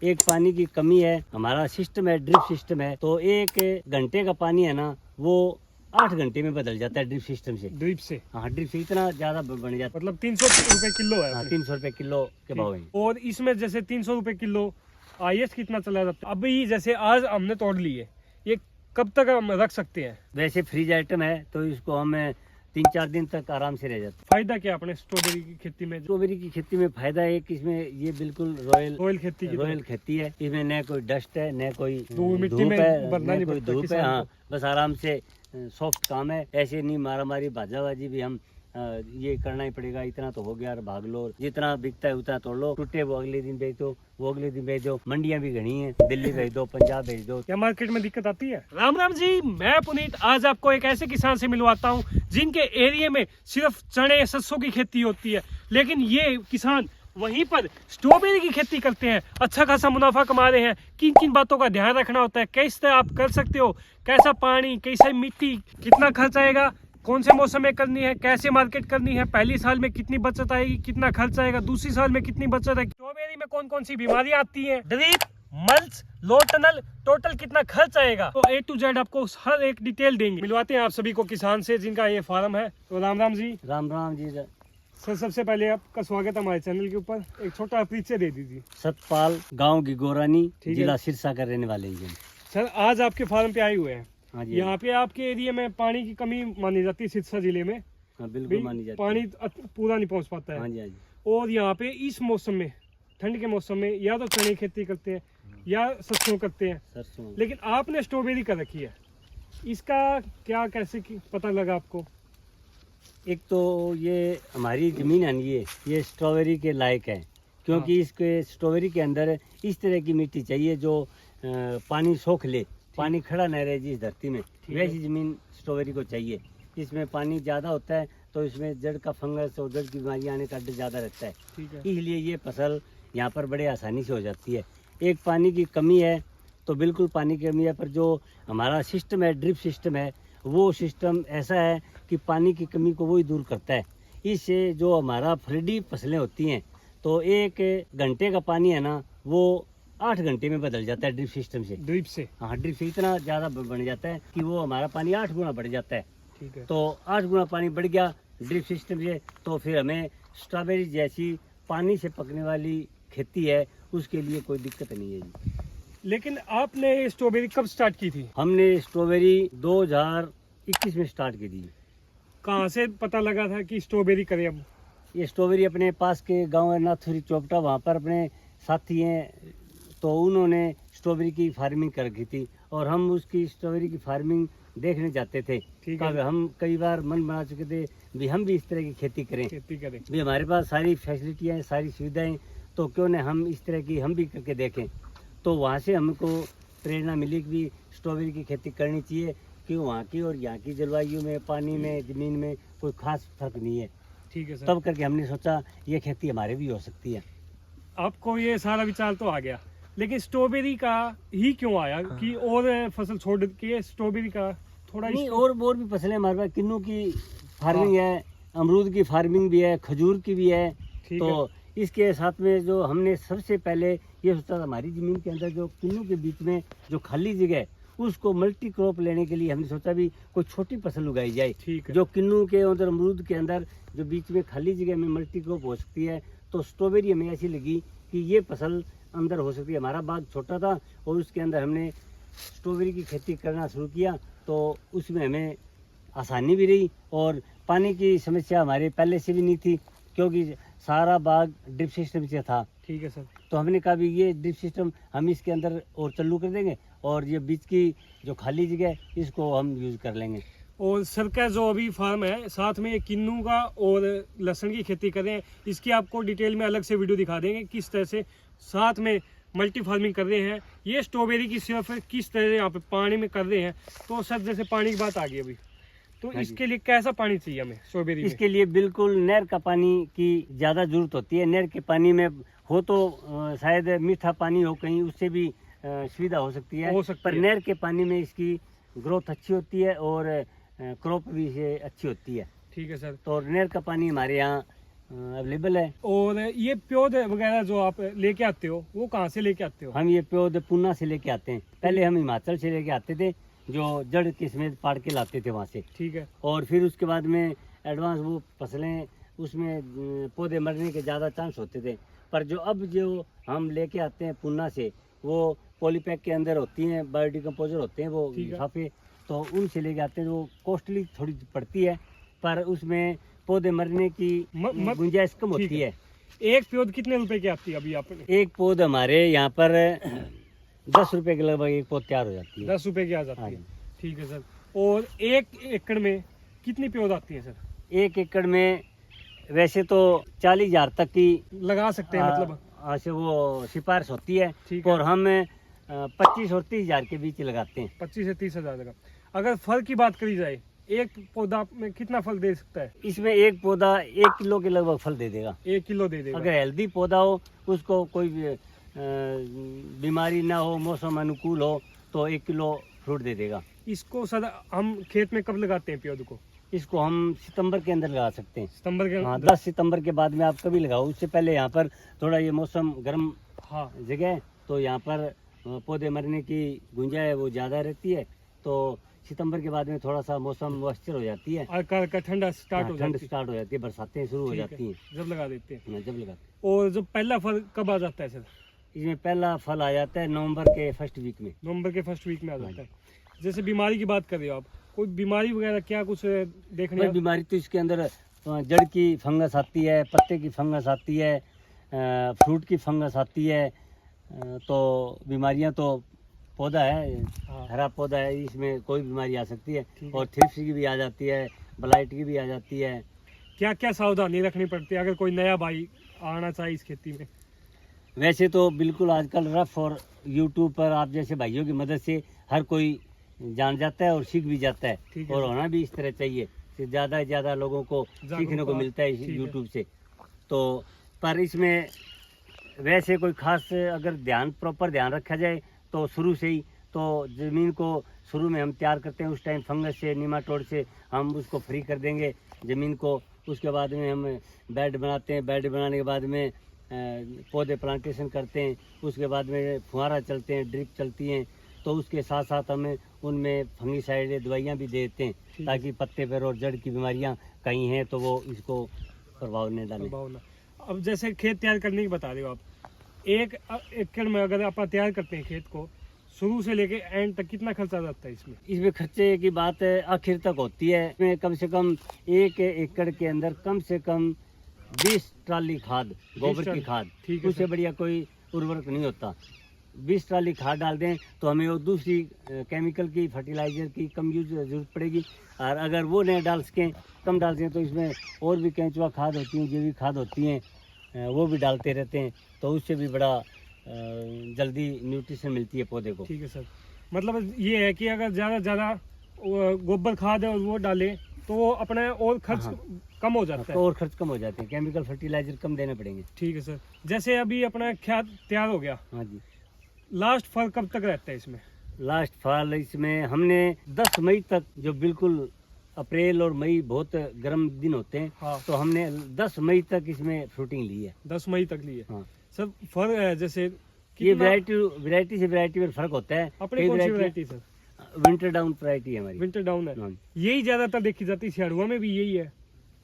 एक पानी की कमी है, हमारा सिस्टम है ड्रिप सिस्टम है, तो 1 घंटे का पानी है ना वो 8 घंटे में बदल जाता है ड्रिप सिस्टम से। ड्रिप से हाँ, ड्रिप से इतना ज्यादा बन जाता मतलब 300 रुपए किलो है। है। हाँ, 300 रुपए किलो के भाव है। और इसमें जैसे 300 रुपए किलो आईएस कितना चला जाता है? अभी जैसे आज हमने तोड़ लिए, ये कब तक हम रख सकते हैं? वैसे फ्रीज आइटम है तो इसको हम 3-4 दिन तक आराम से रह जाता है। फायदा क्या अपने स्ट्रॉबेरी की खेती में? स्ट्रॉबेरी की खेती में फायदा है कि इसमें ये बिल्कुल रॉयल खेती की रॉयल खेती है। इसमें न कोई डस्ट है, न कोई मिट्टी धूप में है, भरना न नहीं कोई पड़ता धूप है। किसान हाँ, को। बस आराम से सॉफ्ट काम है। ऐसे नहीं मारामारी भाजाबाजी भी हम ये करना ही पड़ेगा। इतना तो हो गया और भाग लो, जितना बिकता है उतना तोड़ लो, टूटे वो अगले दिन बेच दो, वो अगले दिन बेच दो। मंडियां भी घनी है, दिल्ली भेज दो, पंजाब भेज दो। क्या मार्केट में दिक्कत आती है? राम राम जी, मैं पुनीत आज आपको एक ऐसे किसान से मिलवाता हूँ जिनके एरिया में सिर्फ चने सरसों की खेती होती है, लेकिन ये किसान वहीं पर स्ट्रॉबेरी की खेती करते हैं, अच्छा खासा मुनाफा कमा रहे हैं। किन किन बातों का ध्यान रखना होता है, कैसे तरह आप कर सकते हो, कैसा पानी, कैसे मिट्टी, कितना खर्च आएगा, कौन से मौसम में करनी है, कैसे मार्केट करनी है, पहली साल में कितनी बचत आएगी, कितना खर्च आएगा, दूसरी साल में कितनी बचत है, स्ट्रॉबेरी में कौन कौन सी बीमारियां आती हैं, drip, mulch, low tunnel, total कितना खर्च आएगा, तो A to Z आपको हर एक डिटेल देंगे। मिलवाते हैं आप सभी को किसान से जिनका ये फार्म है। तो राम राम जी। राम राम जी। सर सबसे पहले आपका स्वागत है हमारे चैनल के ऊपर। एक छोटा परिचय दे दीजिए। सतपाल, गांव की गोरानी, ठीक है। जिला सिरसा का रहने वाले हैं। सर आज आपके फार्म पे आए हुए हैं। हाँ जी। यहाँ पे आपके एरिया में पानी की कमी मानी जाती है सिरसा जिले में। हाँ, बिल्कुल मानी जाती है। पानी पूरा नहीं पहुँच पाता है। हाँ जी, हाँ जी। और यहाँ पे इस मौसम में, ठंड के मौसम में, या तो चने की खेती करते हैं या सरसों करते हैं, सरसों। लेकिन आपने स्ट्रॉबेरी कर रखी है। इसका क्या कैसे पता लगा आपको? एक तो ये हमारी जमीन है ना, ये स्ट्रॉबेरी के लायक है, क्योंकि इसके स्ट्रॉबेरी के अंदर इस तरह की मिट्टी चाहिए जो पानी सोख ले, पानी खड़ा न रहे जिस धरती में, वैसी जमीन स्ट्रॉबेरी को चाहिए। इसमें पानी ज़्यादा होता है तो इसमें जड़ का फंगस और जड़ की बीमारी आने का डर ज़्यादा रहता है। इसलिए ये फसल यहाँ पर बड़े आसानी से हो जाती है। एक पानी की कमी है तो बिल्कुल पानी की कमी है, पर जो हमारा सिस्टम है ड्रिप सिस्टम है, वो सिस्टम ऐसा है कि पानी की कमी को वही दूर करता है। इससे जो हमारा फ्रीडी फसलें होती हैं तो 1 घंटे का पानी है ना वो 8 घंटे में बदल जाता है ड्रिप सिस्टम से। ड्रिप से? हाँ, ड्रिप से इतना ज़्यादा बन जाता है कि वो हमारा पानी 8 गुना बढ़ जाता है। ठीक है। तो 8 गुना पानी बढ़ गया ड्रिप सिस्टम से, तो फिर हमें स्ट्रॉबेरी जैसी पानी से पकने वाली खेती है उसके लिए कोई दिक्कत नहीं है जी। लेकिन आपने स्ट्रॉबेरी कब स्टार्ट की थी? हमने स्ट्रॉबेरी 2021 में स्टार्ट की थी। कहाँ से पता लगा था कि स्ट्रॉबेरी करें अब? ये स्ट्रॉबेरी अपने पास के गांव है नाथुरी चोपटा, वहाँ पर अपने साथी हैं तो उन्होंने स्ट्रॉबेरी की फार्मिंग कर रखी थी और हम उसकी स्ट्रॉबेरी की फार्मिंग देखने जाते थे। ठीक है। हम कई बार मन बना चुके थे भी हम भी इस तरह की खेती करें, भी हमारे पास सारी फैसिलिटियाँ हैं, सारी सुविधाएं, तो क्यों न हम इस तरह की हम भी करके देखें। तो वहाँ से हमको प्रेरणा मिली कि भी स्ट्रॉबेरी की खेती करनी चाहिए, कि वहाँ की और यहाँ की जलवायु में, पानी में, ज़मीन में कोई खास फर्क नहीं है। ठीक है सर। तब करके हमने सोचा ये खेती हमारे भी हो सकती है। आपको ये सारा विचार तो आ गया, लेकिन स्ट्रॉबेरी का ही क्यों आया कि और फसल छोड़ के स्ट्रॉबेरी का थोड़ा? नहीं, और भी फसलें हमारे पास, किन्नू की फार्मिंग है, अमरूद की फार्मिंग भी है, खजूर की भी है। तो इसके साथ में जो हमने सबसे पहले ये सोचा था, हमारी ज़मीन के अंदर जो किन्नू के बीच में जो खाली जगह है उसको मल्टी क्रॉप लेने के लिए हमने सोचा भी कोई छोटी फसल उगाई जाए। ठीक है। जो किन्नू के अंदर, अमरूद के अंदर जो बीच में खाली जगह में मल्टी क्रॉप हो सकती है, तो स्ट्रॉबेरी हमें ऐसी लगी कि ये फसल अंदर हो सकती है। हमारा बाग छोटा था और उसके अंदर हमने स्ट्रॉबेरी की खेती करना शुरू किया, तो उसमें हमें आसानी भी रही और पानी की समस्या हमारे पहले से भी नहीं थी, क्योंकि सारा बाग ड्रिप सिस्टम से था। ठीक है सर। तो हमने कहा भी ये ड्रिप सिस्टम हम इसके अंदर और चालू कर देंगे और ये बीच की जो खाली जगह है इसको हम यूज़ कर लेंगे। और सर का जो अभी फार्म है साथ में किन्नू का और लहसुन की खेती कर रहे हैं, इसकी आपको डिटेल में अलग से वीडियो दिखा देंगे किस तरह से साथ में मल्टी फार्मिंग कर रहे हैं। ये स्ट्रॉबेरी की सिर्फ किस तरह यहाँ पे पानी में कर रहे हैं। तो सर जैसे पानी की बात आ गई अभी, तो इसके लिए कैसा पानी चाहिए हमें स्ट्रॉबेरी में? इसके लिए बिल्कुल नहर का पानी की ज़्यादा ज़रूरत होती है। नहर के पानी में हो तो शायद मीठा पानी हो कहीं, उससे भी सुविधा हो सकती है, पर नहर के पानी में इसकी ग्रोथ अच्छी होती है और क्रॉप भी से अच्छी होती है। ठीक है सर। तो नहर का पानी हमारे यहाँ अवेलेबल है। और ये पौधे वगैरह जो आप लेके आते हो वो कहाँ से लेके आते हो? हम ये पौधे पूना से लेके आते हैं। पहले हम हिमाचल से लेके आते थे, जो जड़ के समेत पाड़ के लाते थे वहाँ से। ठीक है। और फिर उसके बाद में एडवांस वो फसलें उसमें पौधे मरने के ज़्यादा चांस होते थे। पर जो अब जो हम लेके आते हैं पूना से, वो पॉलीपैक के अंदर होती हैं, बायोडिकम्पोजर होते हैं वो ठीक है। लिफाफे, तो उनसे लेके आते हैं। वो कॉस्टली थोड़ी पड़ती है, पर उसमें पौधे मरने की गुंजाइश कम ठीक होती है। एक पौध कितने रुपए की आती है अभी आपने? एक पौध हमारे यहाँ पर 10 रुपए के लगभग एक पौध तैयार हो जाती है। 10 रुपए की आ जाती हाँ है। जी। ठीक है सर। और 1 एकड़ में कितनी पौध आती है सर? 1 एकड़ में वैसे तो 40,000 तक की लगा सकते हैं मतलब? ऐसे वो सिफारिश होती है, ठीक है। और हम 25 और 30,000 के बीच लगाते हैं। 25 से 30 हजार का। अगर फल की बात करी जाए, एक पौधा में कितना फल दे सकता है? इसमें एक पौधा 1 किलो के लगभग फल दे देगा। 1 किलो दे देगा। अगर हेल्दी पौधा हो, उसको कोई बीमारी ना हो, मौसम अनुकूल हो, तो 1 किलो फ्रूट दे देगा। इसको सर हम खेत में कब लगाते हैं पौधे को? इसको हम सितंबर के अंदर लगा सकते हैं। सितंबर के? हाँ, 10 सितंबर के बाद में आप कभी लगाओ। उससे पहले यहाँ पर थोड़ा ये मौसम गर्म हाँ। जगह है, तो यहाँ पर पौधे मरने की गुंजाइश वो ज़्यादा रहती है। तो सितंबर के बाद में थोड़ा सा मौसम मॉइस्चर हो जाती है, और ठंडा स्टार्ट हो ठंड जाती है। स्टार्ट हो जाती है, बरसातें शुरू हो ठीक जाती है, हैं। जब लगा देते हैं। हाँ, जब लगाते और जो पहला फल कब आ जाता है सर? हैं। इसमें पहला फल आ जाता है नवंबर के फर्स्ट वीक में। नवंबर के फर्स्ट वीक में आ जाता है। जैसे बीमारी की बात कर रहे हो आप, कोई बीमारी वगैरह क्या कुछ देखने? कोई बीमारी तो इसके अंदर जड़ की फंगस आती है, पत्ते की फंगस आती है, फ्रूट की फंगस आती है। तो बीमारियां तो पौधा है, हाँ। हरा पौधा है, इसमें कोई बीमारी आ सकती है। ठीक है। और थ्रिप्स की भी आ जाती है, ब्लाइट की भी आ जाती है। क्या क्या सावधानी रखनी पड़ती है अगर कोई नया भाई आना चाहे इस खेती में? वैसे तो बिल्कुल आजकल रफ और यूट्यूब पर आप जैसे भाइयों की मदद से हर कोई जान जाता है और सीख भी जाता है। ठीक है। और होना भी इस तरह चाहिए कि ज़्यादा से ज़्यादा लोगों को सीखने को मिलता है इस ठीक है। यूट्यूब से। तो पर इसमें वैसे कोई खास अगर प्रॉपर ध्यान रखा जाए, तो शुरू से ही तो ज़मीन को शुरू में हम तैयार करते हैं, उस टाइम फंगस से, निमाटोड से हम उसको फ्री कर देंगे ज़मीन को। उसके बाद में हम बेड बनाते हैं, बेड बनाने के बाद में पौधे प्लांटेशन करते हैं। उसके बाद में फुहारा चलते हैं, ड्रिप चलती हैं। तो उसके साथ साथ हमें उनमें फंगीसाइड दवाइयाँ भी दे देते हैं, ताकि पत्ते पर और जड़ की बीमारियाँ कहीं हैं तो वो इसको प्रभाव नहीं डालें। अब जैसे खेत तैयार करने की बता रहे हो आप, 1 एकड़ में अगर आप तैयार करते हैं खेत को, शुरू से लेके एंड तक कितना खर्चा जाता है इसमें? इसमें खर्चे की बात आखिर तक होती है। इसमें कम से कम 1 एकड़ के अंदर कम से कम 20 ट्राली खाद, गोबर की खाद, ठीक है। उससे बढ़िया कोई उर्वरक नहीं होता। 20 ट्राली खाद डाल दें तो हमें वो दूसरी केमिकल की, फर्टिलाइजर की कम जरूरत पड़ेगी। और अगर वो नहीं डाल सकें, कम डाल सकें, तो इसमें और भी केंचुआ खाद होती हैं, जैविक खाद होती हैं, वो भी डालते रहते हैं। तो उससे भी बड़ा जल्दी न्यूट्रिशन मिलती है पौधे को। ठीक है सर। मतलब ये है कि अगर ज़्यादा ज़्यादा गोबर खाद है और वो डालें तो वो अपना और खर्च कम हो जाता है। और खर्च कम हो जाते हैं, केमिकल फर्टिलाइजर कम देने पड़ेंगे। ठीक है सर। जैसे अभी अपना खेत तैयार हो गया, हाँ जी। लास्ट फल कब तक रहता है इसमें? लास्ट फल इसमें हमने 10 मई तक, जो बिल्कुल अप्रैल और मई बहुत गर्म दिन होते हैं, हाँ। तो हमने 10 मई तक इसमें फ्रूटिंग ली है। 10 मई तक लिए। हाँ। सर फल जैसे ये वैरायटी से वैरायटी में फर्क होता है। अपने कौन सी variety sir? Winter down variety है हमारी। विंटर डाउन है। हाँ। यही ज्यादातर देखी जाती है, सियाड़ुआ में भी यही है।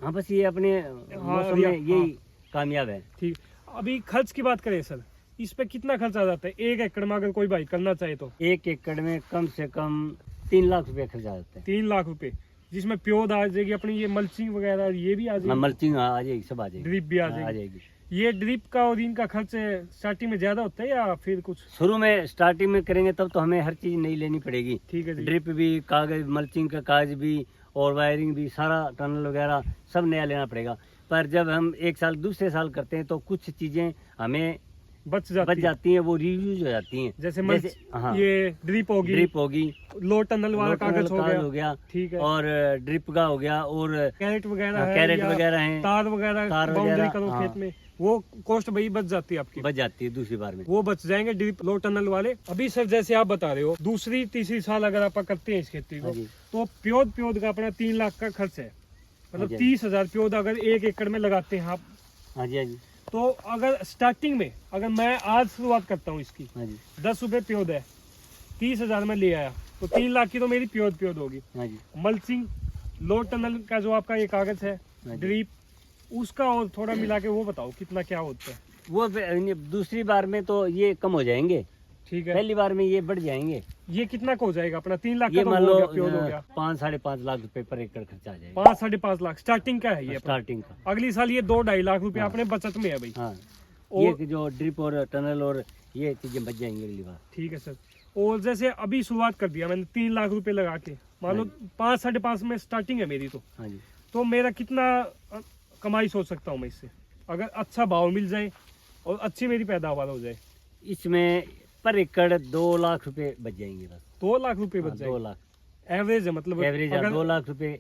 हाँ, बस ये अपने मौसम में यही कामयाब है। ठीक। अभी खर्च की बात करें सर, इस पे कितना खर्च आ जाता है 1 एकड़ में अगर कोई भाई करना चाहे तो? 1 एकड़ में कम से कम 3 लाख रुपए खर्च आ जाता है। 3 लाख रुपए, जिसमें प्योद आ जाएगी, अपनी ये मल्चिंग वगैरह ये भी आ जाएगी, मल्चिंग आ जाएगी, सब आ जाएगी, ड्रिप भी आ जाएगी। ये ड्रिप का और इनका खर्च स्टार्टिंग में ज्यादा होता है या फिर कुछ? शुरू में स्टार्टिंग में करेंगे तब तो हमें हर चीज नई लेनी पड़ेगी। ठीक है जी। ड्रिप भी, कागज, मल्चिंग का कागज भी, और वायरिंग भी, सारा टनल वगैरह सब नया लेना पड़ेगा। पर जब हम एक साल दूसरे साल करते हैं तो कुछ चीजें हमें बच जाती हैं, वो रियूज हो जाती हैं। जैसे हाँ, ये ड्रिप होगी, लो टनल वाला कागज हो गया। ठीक है। और ड्रिप का हो गया, और कैरेट वगैरह हैं, तार वगैरह बाउंड्री करो खेत में, वो कॉस्ट भाई बच जाती है आपकी। बच जाती है दूसरी बार में, वो बच जाएंगे ड्रिप लो टनल वाले। अभी सर जैसे आप बता रहे हो, दूसरी तीसरी साल अगर आप करते हैं इस खेती को, तो प्योद का अपना 3 लाख का खर्च है। मतलब 30,000 प्योद अगर 1 एकड़ में लगाते हैं आप, हाँ जी, हाँ जी, तो अगर स्टार्टिंग में अगर मैं आज शुरुआत करता हूँ इसकी, हाँ जी, 10 रुपए प्योद है, 30,000 में ले आया, तो 3 लाख की तो मेरी प्योद होगी। हाँ जी, मल्चिंग, लो टनल का जो आपका ये कागज है, हाँ जी। ड्रिप, उसका और थोड़ा मिला के वो बताओ कितना क्या होता है। वो दूसरी बार में तो ये कम हो जाएंगे, ठीक है, पहली बार में ये बढ़ जाएंगे। ये कितना का हो जाएगा अपना? 3 लाख ये का तो मान हो लो गया, प्योद हो गया। 5-5.5 लाख रुपए पर एकड़ खर्चा आ जाएगा 5-5.5 लाख स्टार्टिंग का है ये अपना। स्टार्टिंग का। अगली साल ये 2-2.5 लाख रुपए हाँ। अपने बचत में है भाई। हाँ, और ये कि जो ड्रिप और टनल और ये चीजें बच जाएंगी अगली बार। ठीक है सर। और जैसे अभी शुरुआत कर दिया मैंने 3 लाख रुपए लगा के, मान लो 5-5.5 में स्टार्टिंग है मेरी, हाँ जी, तो मेरा कितना कमाई सोच सकता हूँ मैं इससे, अगर अच्छा भाव मिल जाए और अच्छी मेरी पैदावार हो जाए? इसमें पर एकड़ 2 लाख रुपए बच जाएंगे बस। 2 लाख रुपए बच 2 जाए लाख एवरेज है मतलब? एवरेज अगर 2 लाख रुपए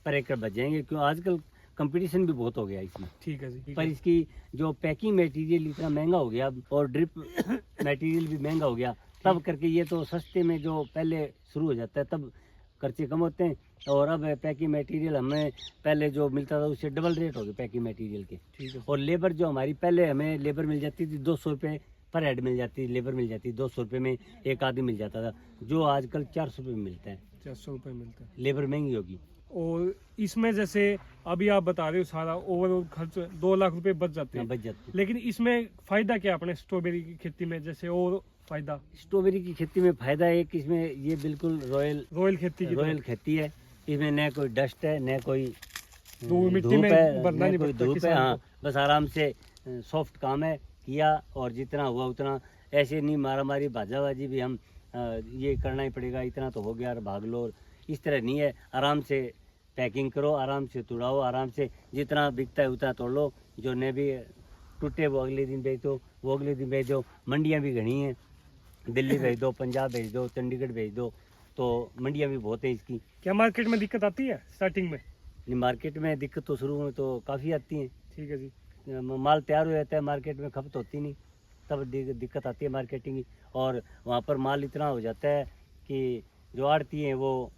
पर एकड़ बच जाएंगे, क्यों आजकल कंपटीशन भी बहुत हो गया इसमें। ठीक है जी, ठीक पर है। इसकी जो पैकिंग मटेरियल इतना महंगा हो गया और ड्रिप मटेरियल भी महंगा हो गया, तब करके ये तो सस्ते में जो पहले शुरू हो जाता है तब खर्चे कम होते हैं, और अब पैकिंग मटेरियल हमें पहले जो मिलता था उससे डबल रेट हो गए पैकिंग मटेरियल के। ठीक है और लेबर जो हमारी पहले हमें लेबर मिल जाती थी 200 रुपये पर हेड मिल जाती, लेबर मिल जाती 200 रुपये में एक आदमी मिल जाता था, जो आजकल 400 रुपये में मिलता है। 400 रुपये मिलता है। लेबर महंगी होगी। और इसमें जैसे अभी आप बता रहे हो सारा ओवरऑल खर्च 2 लाख रुपए बच जाते हाँ, हैं, बच जाती है। लेकिन इसमें फायदा क्या अपने स्ट्रॉबेरी की खेती में, जैसे और फायदा? स्ट्रॉबेरी की खेती में फायदा है कि इसमें ये बिल्कुल रॉयल खेती की रॉयल खेती है। इसमें न कोई डस्ट है, न कोई धूल मिट्टी धूप में है, भरना न नहीं कोई पड़ता धूप है। किसान हाँ, को। बस आराम से सॉफ्ट काम है किया, और जितना हुआ उतना, ऐसे नहीं मारामारी भाजाबाजी भी हम ये करना ही पड़ेगा, इतना तो हो गया और भाग लो, इस तरह नहीं है। आराम से पैकिंग करो, आराम से तुड़ाओ, आराम से जितना बिकता है उतना तोड़ लो, जो न भी टूटे वो अगले दिन बेच दो, वो अगले दिन बेच दो। मंडियाँ भी घनी हैं, दिल्ली भेज दो, पंजाब भेज दो, चंडीगढ़ भेज दो, तो मंडियाँ भी बहुत हैं इसकी। क्या मार्केट में दिक्कत आती है स्टार्टिंग में? नहीं, मार्केट में दिक्कत तो शुरू में तो काफ़ी आती है। ठीक है जी। माल तैयार हो जाता है, मार्केट में खपत होती नहीं, तब दिक्कत आती है मार्केटिंग की। और वहाँ पर माल इतना हो जाता है कि जो आड़ती हैं वो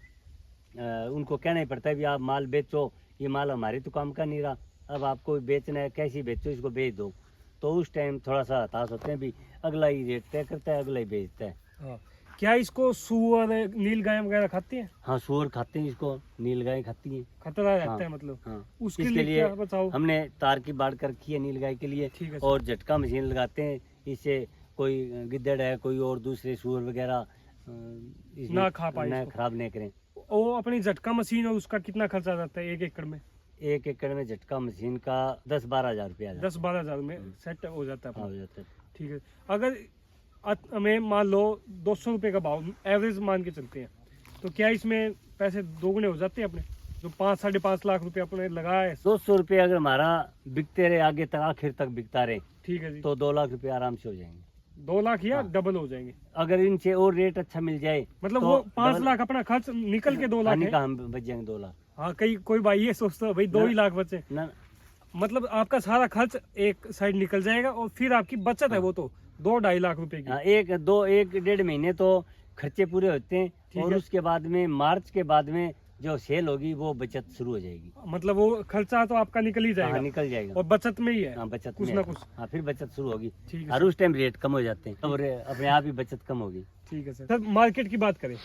उनको कहना ही पड़ता है भी आप माल बेचो, ये माल हमारे तो काम का नहीं रहा, अब आपको बेचना है, कैसे बेचो, इसको बेच दो। तो उस टाइम थोड़ा सा हताश होते हैं भी, अगला ही रेट तय करता है, अगला ही बेचता है। हाँ, क्या इसको सुअर नीलगाय वगैरह खाती है? हाँ, सुअर खाते हैं इसको, नीलगाय खाती हैं। खतरा रहता हाँ, है मतलब? हाँ, उसके इसके लिए लिए क्या बताओ? हमने तार की बाड़ कर रखी है नीलगाय के लिए, ठीक है। और झटका मशीन लगाते हैं, इससे कोई गिद्दड़ है, कोई और दूसरे सुअर वगैरह इसमें ना खा पाए ना इसको। खराब नहीं करें। वो अपनी झटका मशीन, और उसका कितना खर्चा आ जाता है 1 एकड़ में? 1 एकड़ में झटका मशीन का 10-12 हज़ार रुपया 10-12 हजार में सेट हो जाता है अपना। हो जाता है। ठीक है। अगर हमें मान लो 200 रुपये का भाव एवरेज मान के चलते हैं, तो क्या इसमें पैसे दोगुने हो जाते हैं अपने, जो 5-5.5 लाख रुपए अपने लगाए? 200 रुपये अगर हमारा बिकते रहे आगे तक, आखिर तक बिकता रहे, ठीक है जी। तो 2 लाख रुपये आराम से हो जाएंगे। 2 लाख या हाँ। डबल हो जाएंगे? अगर इनसे और रेट अच्छा मिल जाए मतलब तो वो 5 डबल- लाख अपना खर्च निकल के 2 लाख हानि है? का हम बच जाएंगे 2 लाख। हाँ, कोई भाई ये सोचता है भाई 2 ही लाख बचे, ना, मतलब आपका सारा खर्च एक साइड निकल जाएगा, और फिर आपकी बचत है वो तो 2-2.5 लाख रुपए की। हाँ, 1-1.5 महीने तो खर्चे पूरे होते हैं, ठीक और है। उसके बाद में मार्च के बाद में जो सेल होगी वो बचत शुरू हो जाएगी। मतलब वो खर्चा तो आपका निकल ही हाँ, जाएगा, निकल जाएगा। और बचत में ही है। हाँ, बचत कुछ में ना है। कुछ। हाँ, फिर बचत शुरू होगी, ठीक है और सर। उस टाइम रेट कम हो जाते हैं, और अपने आप ही बचत कम होगी। ठीक है सर। सर, मार्केट की बात करें,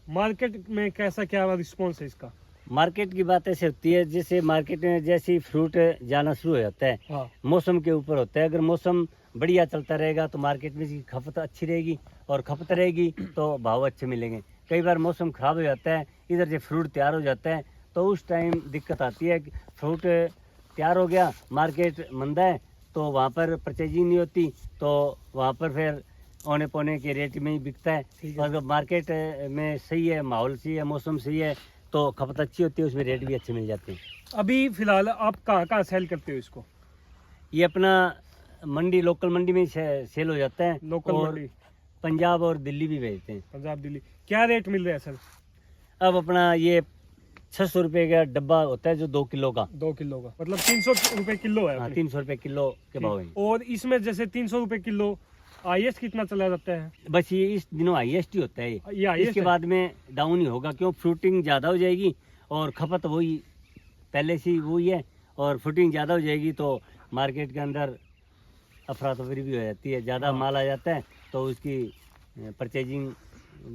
मार्केट में कैसा क्या रिस्पॉन्स है इसका? मार्केट की बात ऐसे होती है, जैसे मार्केट में जैसे ही फ्रूट जाना शुरू हो जाता है, हाँ। मौसम के ऊपर होता है। अगर मौसम बढ़िया चलता रहेगा तो मार्केट में इसकी खपत अच्छी रहेगी, और खपत रहेगी तो भाव अच्छे मिलेंगे। कई बार मौसम खराब हो जाता है, इधर से फ्रूट तैयार हो जाता है, तो उस टाइम दिक्कत आती है कि फ्रूट तैयार हो गया, मार्केट मंदा है, तो वहाँ पर परचेजिंग नहीं होती, तो वहाँ पर फिर औने पौने के रेट में ही बिकता है। ठीक है। और अगर मार्केट में सही है, माहौल सही है, मौसम सही है, तो खपत अच्छी होती है, उसमें रेट भी अच्छे मिल जाते हैं। अभी फिलहाल आप कहाँ सेल करते हो इसको? ये अपना मंडी, लोकल मंडी में ही सेल हो जाता है, लोकल और मंडी पंजाब और दिल्ली भी भेजते हैं। पंजाब दिल्ली क्या रेट मिल रहा है सर? अब अपना ये 600 रुपये का डब्बा होता है, जो 2 किलो का। 2 किलो का मतलब 300 रुपए किलो है हाँ, अपने। 300 रुपये किलो के भाव है। और इसमें जैसे 300 रुपए किलो IS कितना चला जाता है? बस ये इस दिनों हाईएस्ट ही होता है ये IS इसके है? बाद में डाउन ही होगा, क्यों फ्रूटिंग ज़्यादा हो जाएगी, और खपत वही पहले से ही वही है, और फ्रूटिंग ज़्यादा हो जाएगी तो मार्केट के अंदर अफरा तफरी भी हो जाती है, ज़्यादा माल आ जाता है तो उसकी परचेजिंग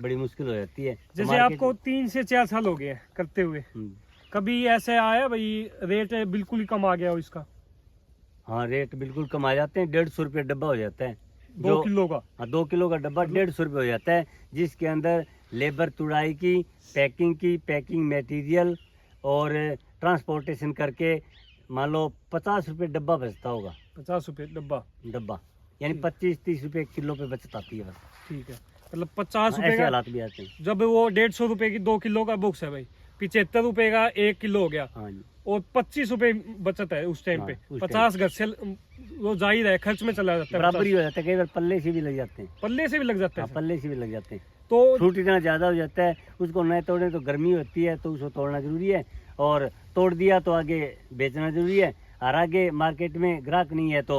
बड़ी मुश्किल हो जाती है। तो जैसे मार्केट- आपको 3 से 4 साल हो गए हैं करते हुए, कभी ऐसे आया भाई रेट बिल्कुल ही कम आ गया हो इसका? हाँ, रेट बिल्कुल कम आ जाते हैं। 150 रुपये डब्बा हो जाता है 2 किलो का। हाँ, 2 किलो का डब्बा 150 रुपये हो जाता है, जिसके अंदर लेबर तुड़ाई की, पैकिंग मटेरियल और ट्रांसपोर्टेशन करके मान लो 50 रुपये डब्बा बचता होगा। 50 रुपए डब्बा। यानी 25-30 रुपये किलो पे बचत आती है बस। ठीक है, मतलब 50 रुपए ऐसे का। हालात भी आते हैं। जब वो 150 रुपए की 2 किलो का बुक्स है भाई, 75 रुपए का 1 किलो हो गया, हाँ जी, और 25 रुपए बचत है उस टाइम हाँ, पे। उस 50 घर से वो जाहिर है खर्च में चला जाता है। बराबर ही 50 हो जाता है। कई बार पल्ले से भी लग जाते हैं। पल्ले से भी लग जाता हाँ, है। पल्ले से भी लग जाते हैं। तो फ्रूट इतना ज़्यादा हो जाता है, उसको न तोड़े तो गर्मी होती है, तो उसको तोड़ना जरूरी है, और तोड़ दिया तो आगे बेचना जरूरी है। और आगे मार्केट में ग्राहक नहीं है तो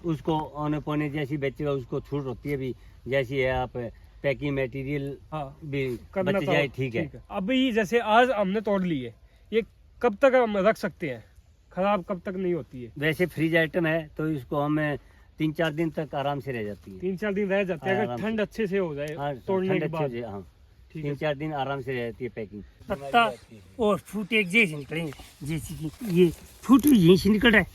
उसको औने पौने जैसी बेचेगा, उसको छूट होती है भी, जैसी है आप पैकिंग मटेरियल हाँ, भी करना बच तो जाए, ठीक है। अभी जैसे आज हमने तोड़ ली है, ये कब तक हम रख सकते हैं? खराब कब तक नहीं होती है? वैसे फ्रीज आइटम है तो इसको हम 3-4 दिन तक आराम से रह जाती है। 3-4 दिन रह जाते हैं हाँ, अगर आराम ठंड अच्छे से हो जाए हाँ, तोड़ने ठंड के अच्छे बाद। से, हाँ, ठीक है। 3-4 दिन आराम से रह जाती है पैकिंग। पत्ता और फ्रूट एक जैसे निकलेंगे, जैसे कि ये फ्रूट भी यहीं से निकल रहा है,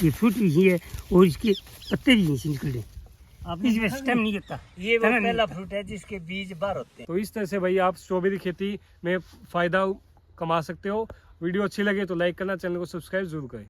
ये फ्रूट भी यही है, और इसके पत्ते भी यहीं से निकल रहे हैं। इसमें स्टेम नहीं करता, ये वो तना नहीं पहला होता। फ्रूट है जिसके बीज बाहर होते हैं। तो इस तरह से भाई आप स्ट्रॉबेरी खेती में फ़ायदा कमा सकते हो। वीडियो अच्छी लगे तो लाइक करना, चैनल को सब्सक्राइब जरूर करें।